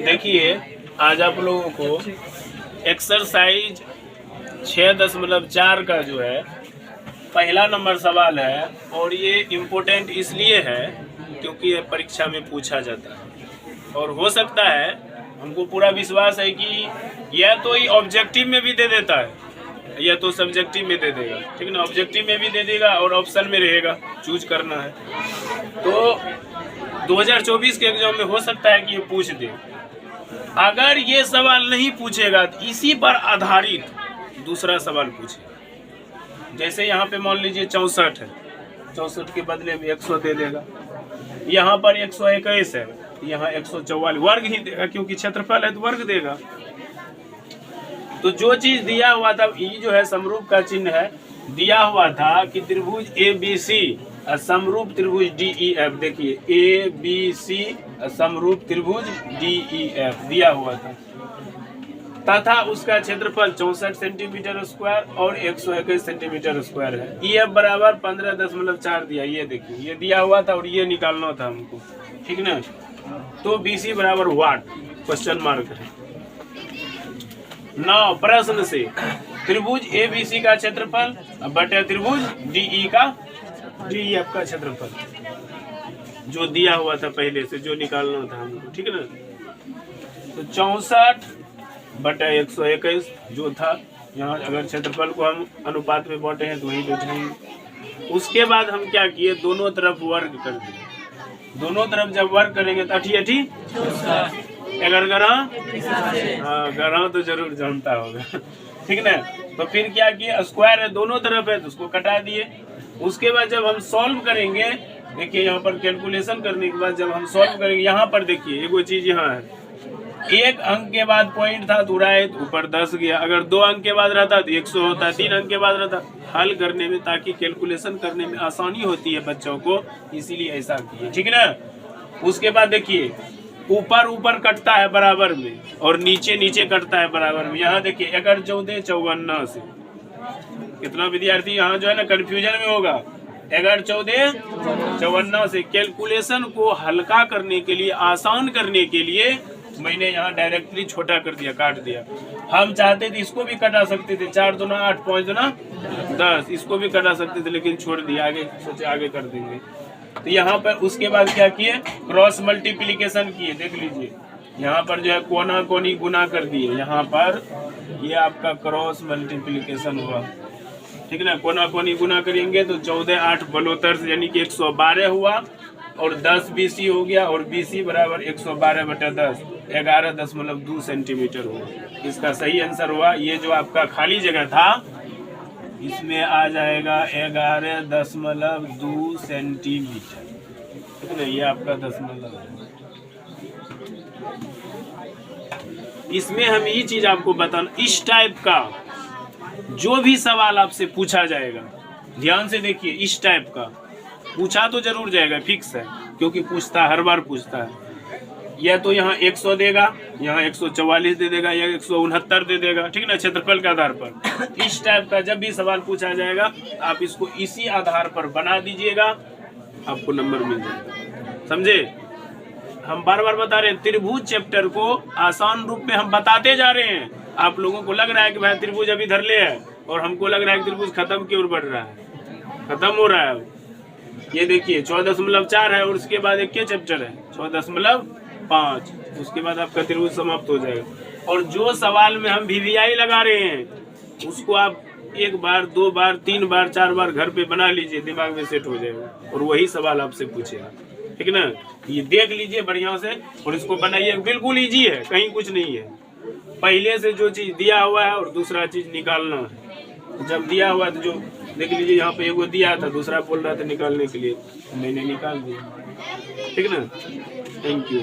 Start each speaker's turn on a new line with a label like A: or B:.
A: देखिए आज आप लोगों को एक्सरसाइज 6.4 का जो है पहला नंबर सवाल है, और ये इम्पोर्टेंट इसलिए है क्योंकि ये परीक्षा में पूछा जाता है और हो सकता है, हमको पूरा विश्वास है कि यह तो ये ऑब्जेक्टिव में भी दे देता है, यह तो सब्जेक्टिव में दे देगा, ठीक ना। ऑब्जेक्टिव में भी दे देगा और ऑप्शन में रहेगा, चूज करना है। तो 2024 के एग्जाम में हो सकता है कि ये पूछ दे। अगर ये सवाल नहीं पूछेगा तो इसी पर आधारित दूसरा सवाल पूछेगा। जैसे यहाँ पे मान लीजिए 64 है, 64 के बदले में 100 दे देगा। यहाँ पर 121 है, यहाँ 144 वर्ग ही देगा, क्योंकि क्षेत्रफल है तो वर्ग देगा। तो जो चीज दिया हुआ था, ये जो है समरूप का चिन्ह है, दिया हुआ था कि त्रिभुज ABC समरूप त्रिभुज DEF। देखिए ABC समरूप त्रिभुज DEF दिया हुआ था, तथा उसका क्षेत्रफल 64 सेंटीमीटर स्क्वायर और 121 सेंटीमीटर स्क्वायर है। EF बराबर 15.4 दिया, ये देखिए ये दिया हुआ था और ये निकालना था हमको, ठीक ना। तो BC बराबर वाट, क्वेश्चन मार्क है। नौ प्रश्न से त्रिभुज ABC का क्षेत्रफल बटे त्रिभुज DEF का क्षेत्रफल जो दिया हुआ था पहले से, जो निकालना था हमको, ठीक है ना। तो 64 बटे 121 जो था, यहाँ अगर क्षेत्रफल को हम अनुपात में बांटे हैं तो वही बैठाएंगे। उसके बाद हम क्या किए, दोनों तरफ वर्ग कर दिए। दोनों तरफ जब वर्ग करेंगे तो अठी अगर गरा तो जरूर जानता होगा, ठीक ना। तो फिर क्या किए, स्क्वायर है दोनों तरफ है तो उसको कटा दिए। उसके बाद जब हम सॉल्व करेंगे, देखिए यहाँ पर कैलकुलेशन करने के बाद जब हम सॉल्व करेंगे, यहाँ पर देखिए एगो चीज यहाँ है, एक अंक के बाद पॉइंट था तो राइट ऊपर 10 गया। अगर 2 अंक के बाद रहता तो 100 होता, 3 अंक के बाद रहता। हल करने में, ताकि कैलकुलेशन करने में आसानी होती है बच्चों को, इसीलिए ऐसा किए, ठीक है ना। उसके बाद देखिए ऊपर ऊपर कटता है बराबर में और नीचे नीचे कटता है बराबर में। यहाँ देखिए 11 14 54 से, कितना विद्यार्थी यहाँ जो है ना कंफ्यूजन में होगा। 11 14 54 से कैलकुलेशन को हल्का करने के लिए, आसान करने के लिए मैंने यहाँ डायरेक्टली छोटा कर दिया, काट दिया। हम चाहते थे इसको भी कटा सकते थे, 4 दूना 8 5 दूना 10, इसको भी कटा सकते थे, लेकिन छोड़ दिया, आगे सोचे आगे कर देंगे। तो यहाँ पर उसके बाद क्या किए, क्रॉस मल्टीप्लिकेशन किए। देख लीजिए यहाँ पर जो है कोना कोनी गुना कर दिए, यहाँ पर ये आपका क्रॉस मल्टीप्लिकेशन हुआ, ठीक है ना। कोना कोनी गुना करेंगे तो 14 8 72 यानी कि 112 हुआ, और 10 BC हो गया, और BC बराबर 112 बटा 10 11.2 सेंटीमीटर हुआ। इसका सही आंसर हुआ, ये जो आपका खाली जगह था इसमें आ जाएगा 11.2 सेंटीमीटर, ठीक है। ये आपका दशमलव है। इसमें हम ये चीज आपको बताना, इस टाइप का जो भी सवाल आपसे पूछा जाएगा, ध्यान से देखिए, इस टाइप का पूछा तो जरूर जाएगा, फिक्स है, क्योंकि पूछता है, हर बार पूछता है। या तो यहाँ 100 देगा, यहाँ 144 दे देगा, या 169 दे देगा, ठीक ना, क्षेत्रफल के आधार पर। इस टाइप का जब भी सवाल पूछा जाएगा आप इसको इसी आधार पर बना दीजिएगा, आपको नंबर मिल जाएगा, समझे। हम बार बार बता रहे हैं, त्रिभुज चैप्टर को आसान रूप में हम बताते जा रहे हैं। आप लोगों को लग रहा है कि भाई त्रिभुज अभी धर ले है, और हमको लग रहा है कि त्रिभुज खत्म की ओर बढ़ रहा है, खत्म हो रहा है। ये देखिए 14.4 है, और उसके बाद एक क्या चैप्टर है 14.5, उसके बाद आपका त्रिभुज समाप्त हो जाएगा। और जो सवाल में हम VVI लगा रहे हैं उसको आप 1 बार 2 बार 3 बार 4 बार घर पे बना लीजिए, दिमाग में सेट हो जाएगा, और वही सवाल आपसे पूछेगा, ठीक है ना। ये देख लीजिए बढ़िया से और इसको बनाइए, बिल्कुल इजी है, कहीं कुछ नहीं है। पहले से जो चीज दिया हुआ है और दूसरा चीज निकालना है। जब दिया हुआ तो जो देख लीजिए, यहाँ पे एगो दिया था, दूसरा बोल रहा था निकालने के लिए, मैंने निकाल दिया, ठीक है ना। Thank you.